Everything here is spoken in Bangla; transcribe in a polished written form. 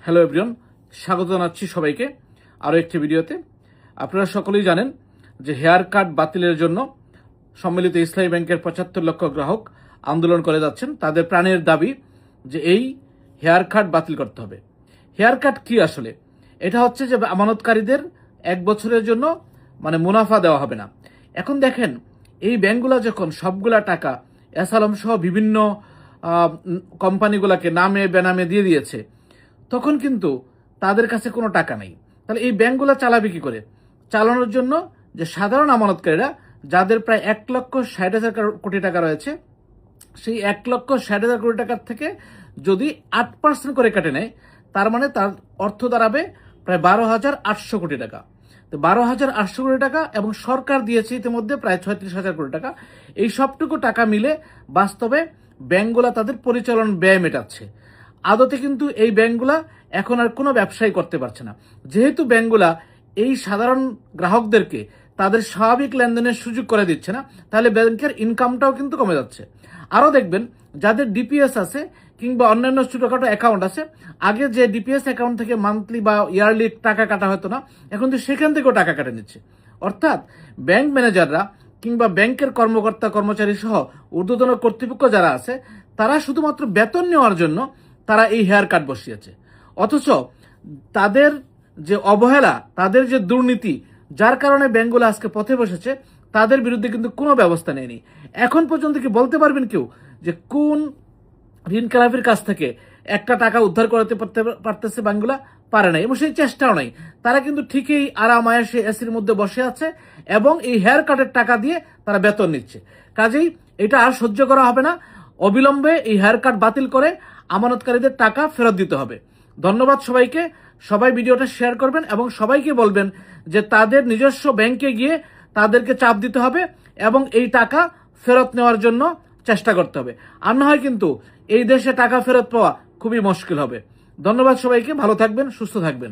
হ্যালো এভরিওয়ান, স্বাগত জানাচ্ছি সবাইকে আরও একটি ভিডিওতে। আপনারা সকলেই জানেন যে হেয়ার কাট বাতিলের জন্য সম্মিলিত ইসলামী ব্যাংকের ৭৫ লক্ষ গ্রাহক আন্দোলন করে যাচ্ছেন। তাদের প্রাণের দাবি যে এই হেয়ার কাট বাতিল করতে হবে। হেয়ার কাট কি আসলে? এটা হচ্ছে যে আমানতকারীদের 1 বছরের জন্য মুনাফা দেওয়া হবে না। এখন দেখেন, এই ব্যাংকগুলো যখন সবগুলা টাকা এসালম সহ বিভিন্ন কোম্পানিগুলোকে নামে বেনামে দিয়ে দিয়েছে, তখন কিন্তু তাদের কাছে কোনো টাকা নেই। তাহলে এই ব্যাংকগুলো চালাবে কি করে? চালানোর জন্য যে সাধারণ আমানতকারীরা, যাদের প্রায় ১,৬০,০০০ কোটি টাকা রয়েছে, সেই ১,৬০,০০০ কোটি টাকার থেকে যদি ৮% করে কেটে নেয়, তার মানে তার অর্থ দাঁড়াবে প্রায় ১২,৮০০ কোটি টাকা। তো ১২,৮০০ কোটি টাকা, এবং সরকার দিয়েছে ইতিমধ্যে প্রায় ৩৬,০০০ কোটি টাকা। এই সবটুকু টাকা মিলে বাস্তবে ব্যাংকগুলা তাদের পরিচালন ব্যয় মেটাচ্ছে। আদতে কিন্তু এই ব্যাংকগুলা এখন আর কোনো ব্যবসাই করতে পারছে না, যেহেতু ব্যাংকগুলা এই সাধারণ গ্রাহকদেরকে তাদের স্বাভাবিক লেনদেনের সুযোগ করে দিচ্ছে না। তাহলে ব্যাংকের ইনকামটাও কিন্তু কমে যাচ্ছে। আরও দেখবেন, যাদের ডিপিএস আছে কিংবা অন্যান্য ছোটখাটো অ্যাকাউন্ট আছে, আগে যে ডিপিএস অ্যাকাউন্ট থেকে মান্থলি বা ইয়ারলি টাকা কাটা হতো না, এখন তো সেখান থেকেও টাকা কাটে নিচ্ছে। অর্থাৎ ব্যাংক ম্যানেজাররা কিংবা ব্যাংকের কর্মকর্তা কর্মচারী সহ ঊর্ধ্বতন কর্তৃপক্ষ যারা আছে, তারা শুধুমাত্র বেতন নেওয়ার জন্য তারা এই হেয়ার কাট বসিয়েছে। অথচ তাদের যে অবহেলা, তাদের যে দুর্নীতি, যার কারণে ব্যাংকগুলো আজকে পথে বসেছে, তাদের বিরুদ্ধে কিন্তু কোনো ব্যবস্থা নেয়নি। এখন পর্যন্ত কি বলতে পারবেন কেউ যে কোন ঋণ খেলাপির কাছ থেকে একটা টাকা উদ্ধার করতে পারতেছে ব্যাংকগুলা? পারে নাই, এবং সেই চেষ্টাও নাই। তারা কিন্তু ঠিকই আরামায়াসে এসির মধ্যে বসে আছে এবং এই হেয়ার কাটের টাকা দিয়ে তারা বেতন নিচ্ছে। কাজেই এটা আর সহ্য করা হবে না। অবিলম্বে এই হেয়ার কাট বাতিল করে আমানতকারীদের টাকা ফেরত দিতে হবে। ধন্যবাদ সবাইকে। সবাই ভিডিওটা শেয়ার করবেন এবং সবাইকে বলবেন যে তাদের নিজস্ব ব্যাংকে গিয়ে তাদেরকে চাপ দিতে হবে এবং এই টাকা ফেরত নেওয়ার জন্য চেষ্টা করতে হবে। আর না হয় কিন্তু এই দেশে টাকা ফেরত পাওয়া খুবই মুশকিল হবে। ধন্যবাদ সবাইকে। ভালো থাকবেন, সুস্থ থাকবেন।